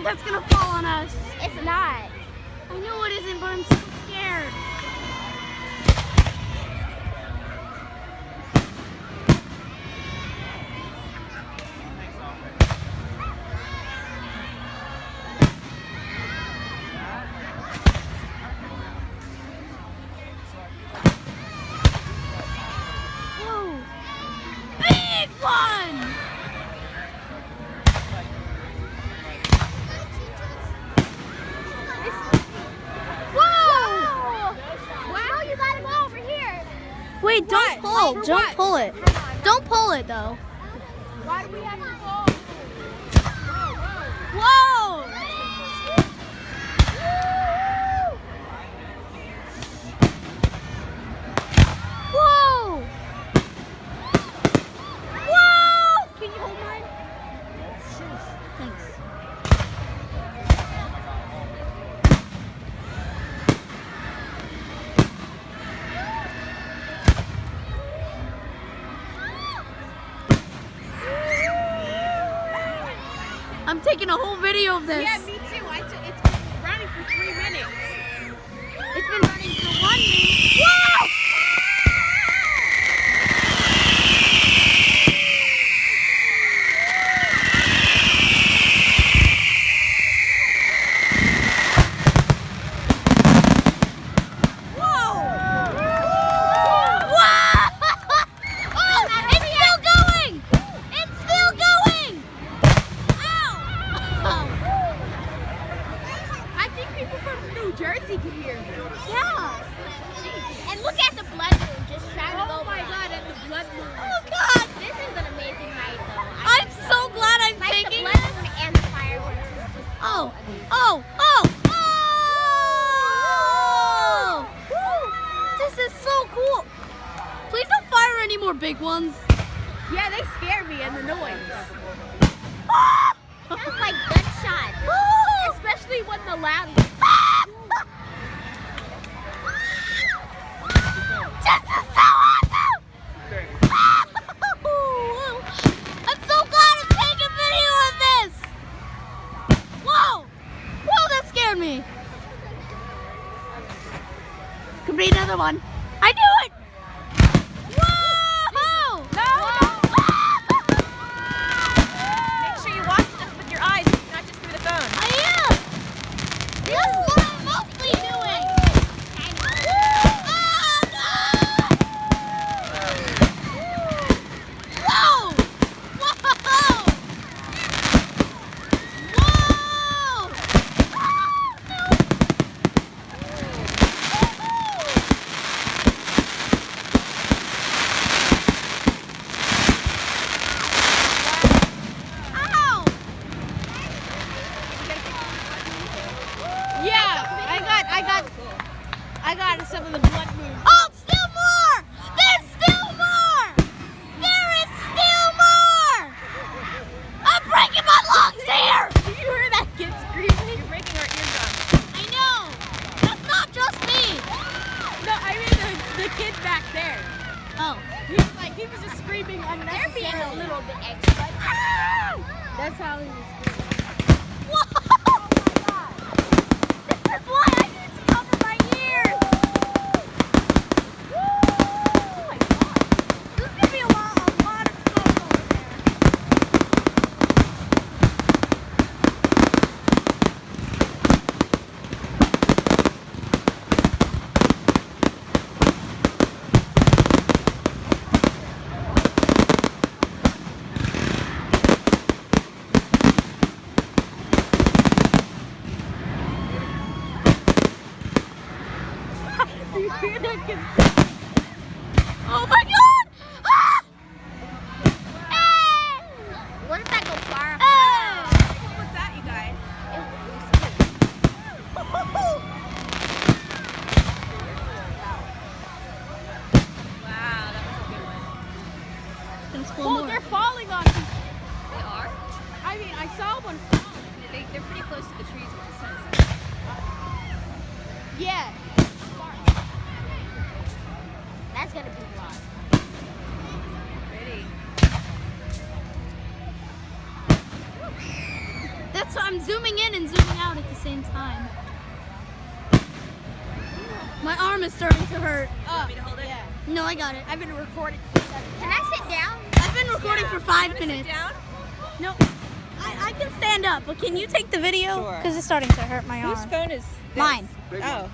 that's gonna fall on us. It's not. I know it isn't, but I'm so scared. Whoa! Big one! Wait, don't pull. Don't pull it. Don't pull it, though. Why do we have to go? Whoa! Whoa! Whoa! Can you hold mine? Thanks. I'm taking a whole video of this. Yeah, me too. It's been running for 3 minutes. It's been running for 1 minute. Whoa! Jersey can hear me. Yeah. And look at the blood moon just shining over. Oh my god, and the blood moon. Oh God. This is an amazing night though. I'm so glad I'm like taking the blood this. moon and the fireworks is just Oh, amazing. oh, oh, oh! This is so cool. Please don't fire any more big ones. Yeah, they scare me and the noise. Sounds like gunshots. Especially when the loud This is so awesome! I'm so glad I'm taking video of this! Whoa! Whoa, that scared me! Could be another one. I knew it! Whoa! No! Make sure you watch this with your eyes, not just through the phone. I am! This is what I'm mostly doing! Whoa! Whoa! Whoa! Ow! Yeah, I got some of the blood moons. Oh, still more! There's still more! There is still more! I'm breaking my lungs here! Did you hear that kid screaming? You're breaking our eardrums. I know! That's not just me! No, I mean the kid back there. Oh. He was just screaming They're unnecessarily. being a little bit extra. That's how he was screaming. Whoa! This is why I need to cover my ears! This is gonna be a lot of smoke over there. Do you hear that kid? Oh my God! Ah! Hey! What if that go far? Hey! What was that, you guys? Wow, that was a good one. Gonna explode Oh, more. they're falling on me. They are. I mean, I saw one fall. They're pretty close to the trees, which is nice. Yeah. That's gonna be a lot. Pretty. That's what I'm zooming in and zooming out at the same time. My arm is starting to hurt. Want me to hold it? Yeah. No, I got it. I've been recording for 7 minutes. Can I sit down? I've been recording for 5 minutes. Sit down? No, I can stand up, but can you take the video? Sure. Because it's starting to hurt my Whose arm. phone is this? Mine. Oh.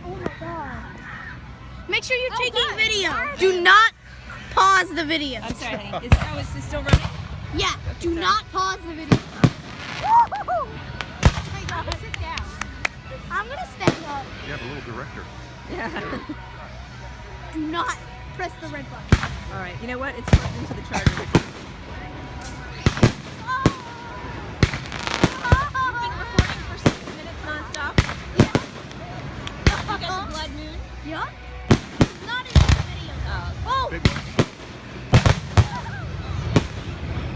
Oh my god. Make sure you're taking God. video. Do not pause the video. I'm sorry, honey. Is this still running? Yeah, do not pause the video. Oh my God. Sit down. I'm gonna stand up. You have a little director. Yeah. Do not press the red button. All right. You know what? It's plugged into the charger. You've been recording for 6 minutes nonstop. You got the blood moon. Yeah? It's not in the video. Oh, Big one.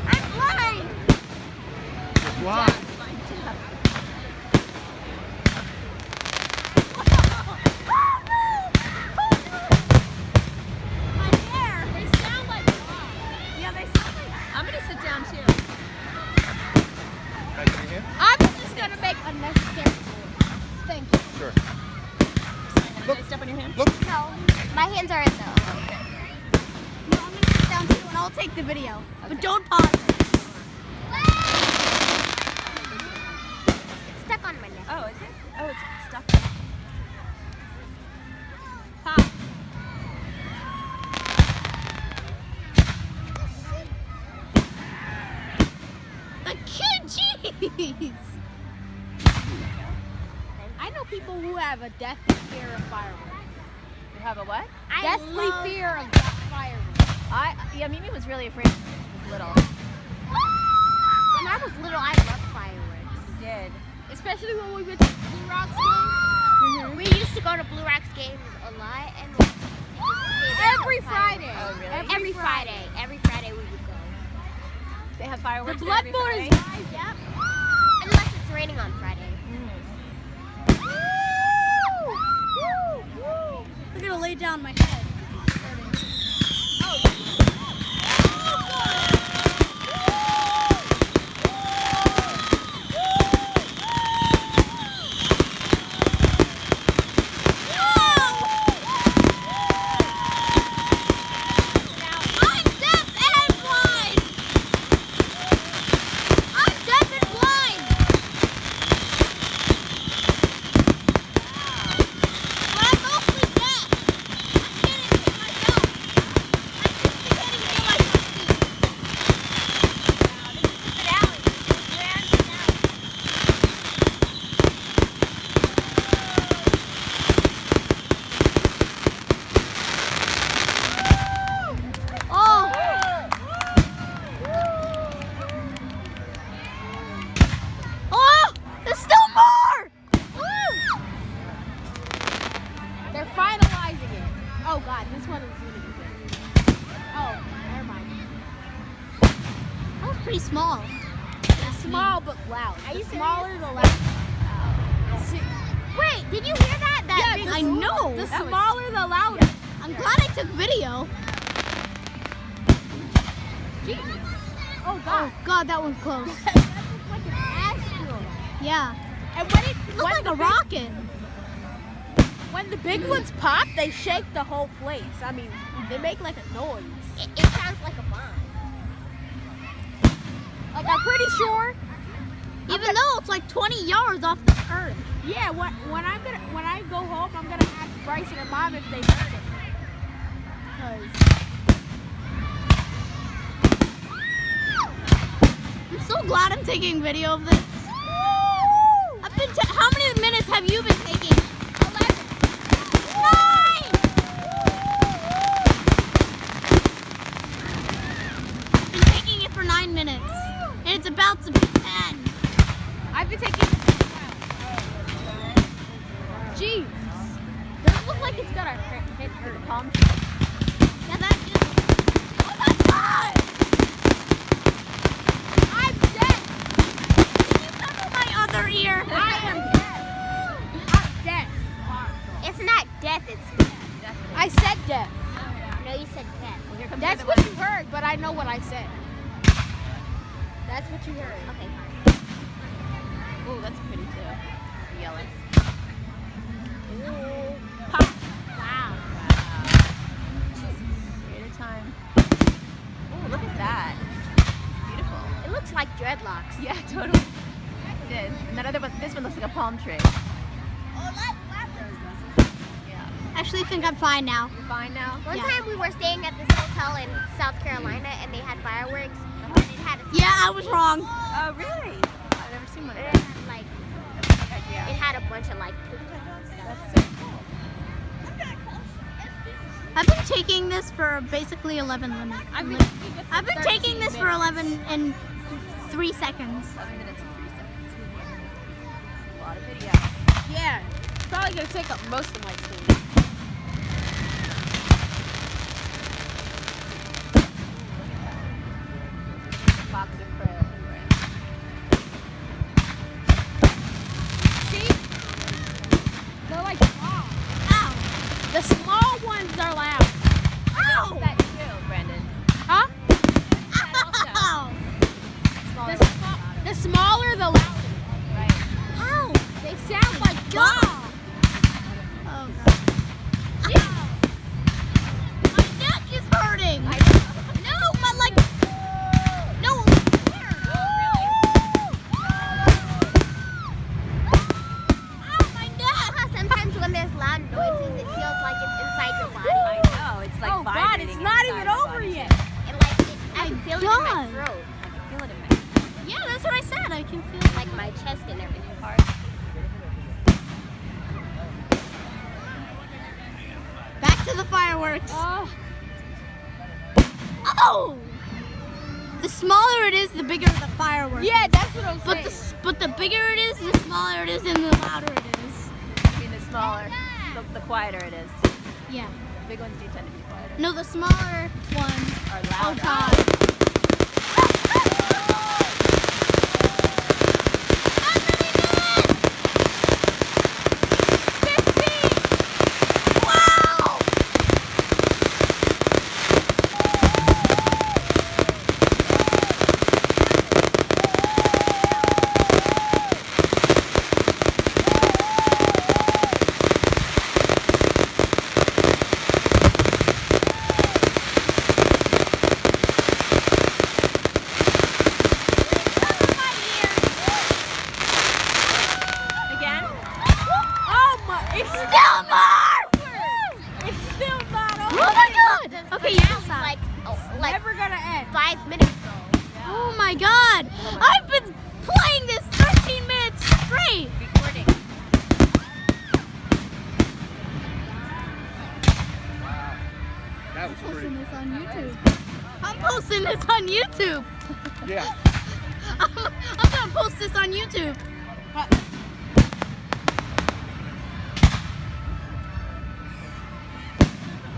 I'm blind. You're blind. My hair. They sound like yeah, they sound like. I'm gonna sit down too. Guys, in your hand? I'm just gonna make unnecessary. Thank you. Sure. Look. Step on your hand. Look. No. My hands are in the. No, I'm gonna sit down too, and I'll take the video. But don't pause it. It's stuck on my neck. Oh, is it? Oh, it's stuck. Pause. The kid, jeez. I know people who have a deathly fear of fireworks. You have a what? Deathly fear of fireworks. Yeah, Mimi was really afraid when she was little. When I was little, I loved fireworks. She did. Especially when we went to Blue Rocks game. We used to go to Blue Rocks games a lot, and we used to stay there Every for Friday. Oh, really? Every Friday. Every Friday we would go. They have fireworks. The there every blood moon Friday? is live. Yep. Unless it's raining on Friday. I'm gonna lay down my head. I'm deaf and blind. I'm deaf and blind. But I'm mostly deaf. I can't even hear myself. I simply can't even hear myself speak. Oh. Oh, there's still more! They're finalizing it. Oh God, this one is really good. Oh, never mind. That was pretty small. Small but loud. Are you The smaller serious? the louder. Wait, did you hear that? That I know. The That was- smaller the louder. I'm glad I took video. Jesus. Oh Oh God. God, that was close. That looks like an asteroid. Yeah. And when It looked like a rocket. when the big ones pop, they shake the whole place. I mean, they make like a noise. It sounds like a bomb. Like I'm pretty sure. Even though it's like 20 yards off the earth. Yeah. When I go home, I'm gonna ask Bryson and Mom if they heard it. 'Cause I'm so glad I'm taking video of this. I've been. How many minutes have you been taking? 11. 9. I've been taking it for 9 minutes, and it's about to be 10. I've been taking. Jeez. Does it look like it's gonna hit her palm? Yeah, that is. Oh my God! I'm dead. Can you cover my other ear? I am dead. I'm dead. It's not death, it's death. I said death. No, you said death. Well, here comes That's what you heard, but I know what I said. That's what you heard. Okay, fine. Ooh, that's pretty too. Yellow. Ooh. Pop. Wow. Great time. Ooh, look at that. Beautiful. It looks like dreadlocks. Yeah, totally. It did. And that other one, this one looks like a palm tree. Yeah. I actually think I'm fine now. You're fine now? One Yeah. time we were staying at this hotel in South Carolina and they had fireworks and it had a Yeah, I was wrong. Oh, really? I've never seen one of it those. had like Yeah. it had a bunch of like poop and stuff. That's so cool. I've been taking this for basically 11 minutes. I've been taking this for 11 and 3 seconds. 7 minutes and 3 seconds. A lot of video. Yeah, probably gonna take up most of my screen. Box of prayer. See? They're like small. Ow! The small ones are loud. Is that too, Brandon? Huh? Ow! Smaller The smaller, the louder. right. Ow! They sound like God. Oh god. My neck is hurting. No, my like. No. Ow, my neck. Sometimes when there's loud noises it feels like it's inside your body. I know. It's like Oh God, vibrating it's not inside even my over body. yet. And like I can feel it in my God. throat. I can feel it in my Yeah, that's what I said. I can feel it. Like my chest and everything. heart. Back to the fireworks. Oh, Oh! The smaller it is, the bigger the fireworks. yeah, that's what I'm But saying. but the bigger it is, the smaller it is, and the louder it is. I mean, the smaller, the quieter it is. Yeah. Big ones do tend to be quieter. No, the smaller ones. Or Oh louder. god. How many minutes? 15! Wow! Again? Oh my! It's Still more! it's still not Oh over. my god! Okay, you can stop. Like Never gonna end. 5 minutes ago. Oh my god! I've been playing this 13 minutes straight! Recording. That was pretty. This on YouTube. I'm posting this on YouTube. Yeah. I'm gonna post this on YouTube.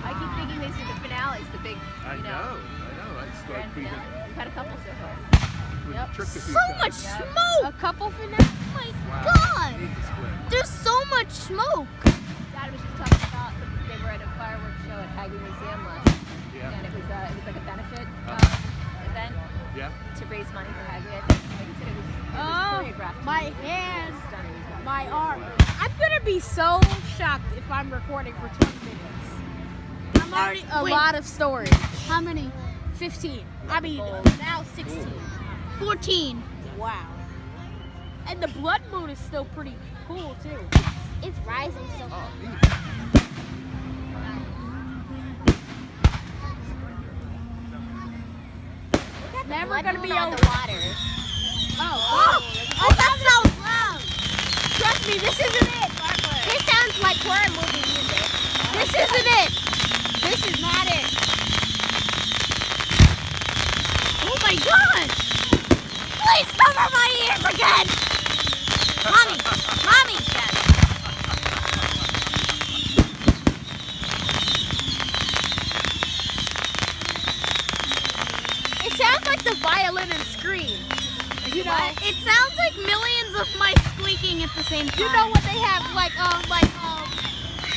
I keep thinking these are the finales, the big, I you know. That's grand like being finale. We've had a couple so far. tricked a few So times. much smoke! A couple for now. Oh my Wow. god! Need to split. There's so much smoke! Dad was just talking about they were at a fireworks show at Hagley Museum last night, Yeah. and it was like a benefit event Yeah. to raise money for Hagley. I think. Like you said, it was Oh, choreographed. my It was hands, stunning. It was my arm. I'm gonna be so shocked if I'm recording for 20 minutes. I'm already. A wait, lot of storage. How many? 15. I mean, now 16. 14. Wow. And the blood moon is still pretty cool too. It's rising so Oh, neat. Never blood gonna moon be on over. the water. Oh, that sounds loud! Trust me, this isn't it. This sounds like horror movie music. This isn't it. This is not it. Oh my god! Please cover my ears again! Mommy! Mommy! It sounds like the violin and scream. You know, It sounds like millions of mice squeaking at the same time. you know what they have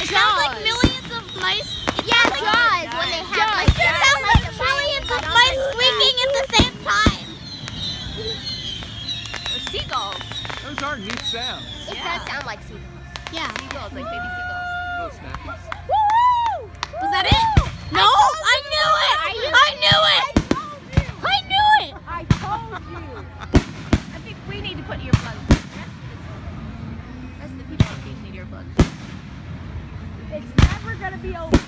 It sounds like millions of mice. Yeah, Jaws when they have like It sounds like millions of mice squeaking at the same time. Or seagulls. Those are neat. sound. It does sound like seagulls. Yeah. Seagulls, like baby seagulls. Oh, snappies. Was that it? No, I knew it. I knew it. I knew it. I told you. I think we need to put earplugs. The rest of the people on the beach need earplugs. It's never gonna be over.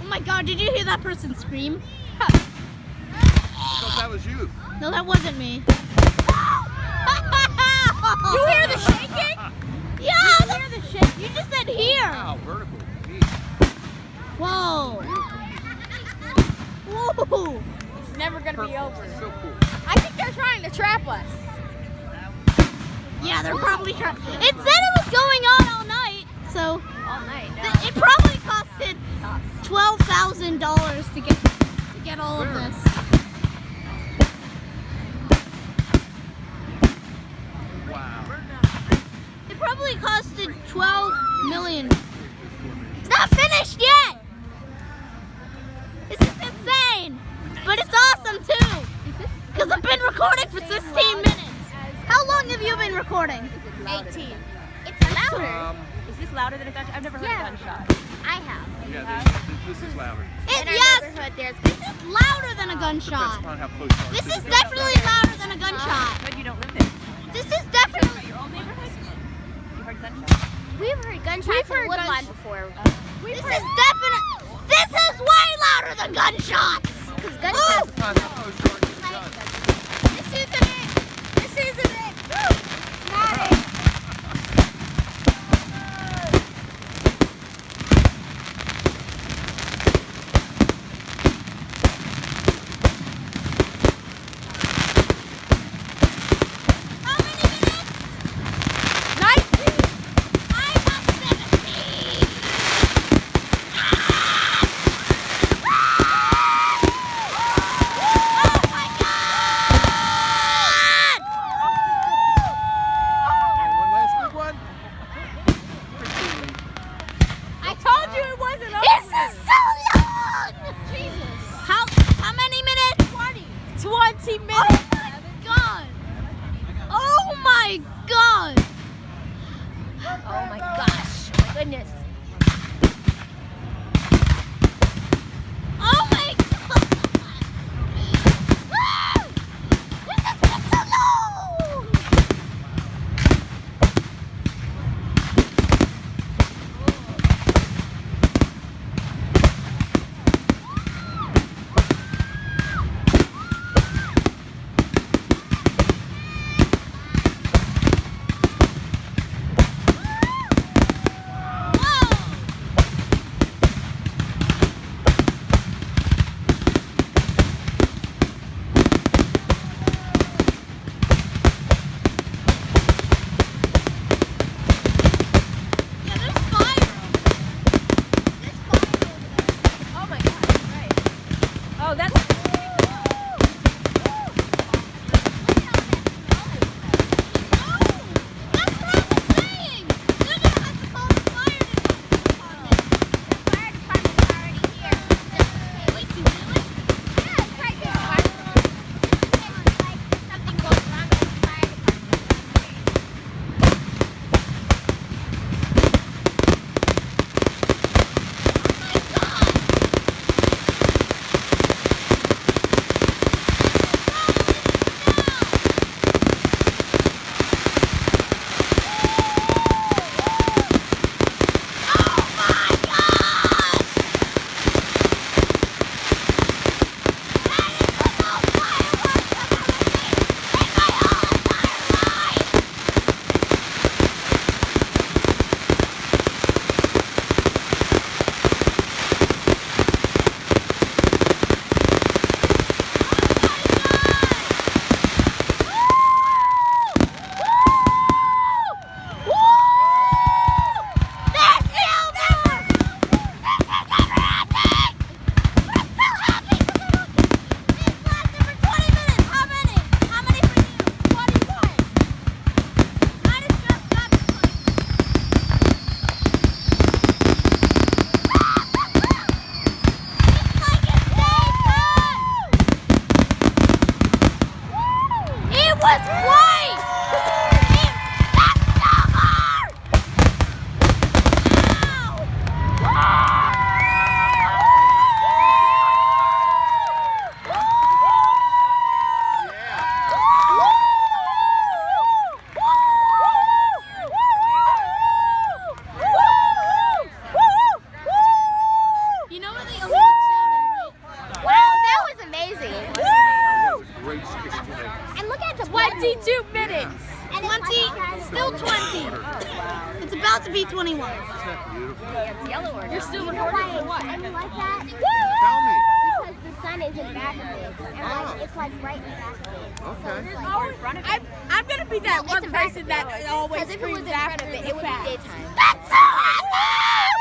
Oh my God! Did you hear that person scream? I thought that was you. No, that wasn't me. You hear the shaking? Yeah, you hear the shake. You just said here. Wow, vertical. Neat. Whoa. Whoa. It's never gonna be Purple. over. So cool. I think they're trying to trap us. Yeah, they're probably trying. It said it was going on all night, so All night. No. it probably costed $12,000 to get all of this. Wow. It probably costed 12 million. It's not finished yet. This is insane, but it's awesome too. Because I've been recording for 16 minutes. How long have you been recording? 18. It's louder. Is this louder than a gunshot? I've never heard Yeah. a gunshot. I have. Yeah, this is louder. In our Yes, neighborhood, there's this is louder than a Depends gunshot. upon how close you are. This to is the- definitely louder than a gunshot. But you don't live there. This is definitely. Your old neighborhood? You heard gunshots? We've heard gunshots We've from heard Woodlawn before. This is definite. This is way louder than gunshots. Because gunshots. Depends upon how close you are to the gun. This isn't it. This isn't it. It's not it. How many minutes? 19. I got 17. Oh my God! And one last big one. I told you it wasn't over. This is so long! Jesus. How many minutes? 20 Oh minutes. my God! Oh my God! Oh my gosh. Oh my goodness. Oh my God! Ah! This has been so long! Yeah, there's fire. There's fire over there. Oh my gosh. Right. Oh, that's. That's what I was saying. They're gonna have to call the fire department. Fire department's already here. Wait, you really? Yeah, it's right there. It's like something goes wrong with the fire department. Oh my God! 22 minutes. 20, still 20. It's about to be 21. Isn't that beautiful? It's yellow or You're still You know recording why for what? I'm like that? Tell me. Because the sun is in back of it. And like, it's like right in back of it. Okay. I'm gonna be that one person that always Because if it was screams in front after of it, the it would be fact. daytime. That's so awesome!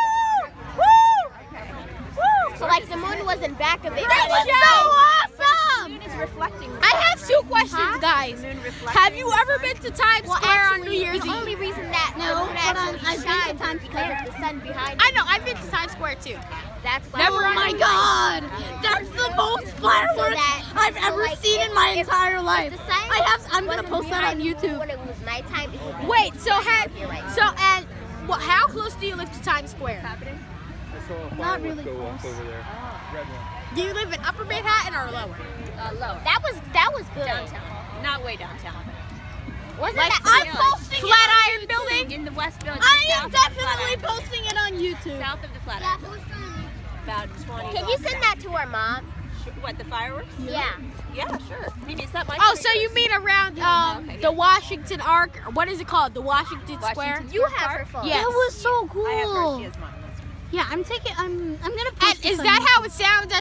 So like the moon was in back of it. That was so awesome! moon is reflecting. I have 2 questions, guys. Have you ever been to Times Square on New Year's The Eve? only reason that No, the moon but, actually I've been to shines Times is because of the sun behind I it. know, I've been to Times Square too. That's why. Oh my god! That's the most fireworks I've ever seen in my entire life. The sun I'm gonna wasn't post that on behind you YouTube. When it was nighttime, it would be Wait, so here right now. how close do you live to Times Square? I saw a Not firework really go off close. over there. Red one. Do you live in Upper Manhattan or Lower? Lower. That was good. Downtown. Not way downtown. Wasn't Like, that I'm Yeah. posting it on Flatiron YouTube. Building? In the West Village. I south am of the definitely Flatiron. posting it on YouTube. South of the Yeah, Flatiron. who's About 20 Can you send that to our mom? What, the fireworks? Yeah. Yeah, sure. I mean, is that my Oh, so you mean around okay, the Washington Arc? What is it called? The Washington Square? Washington You have her phone. Yeah. That was so cool. I have her. She has mine. Yeah, I'm gonna post And this is on that YouTube. how it sounds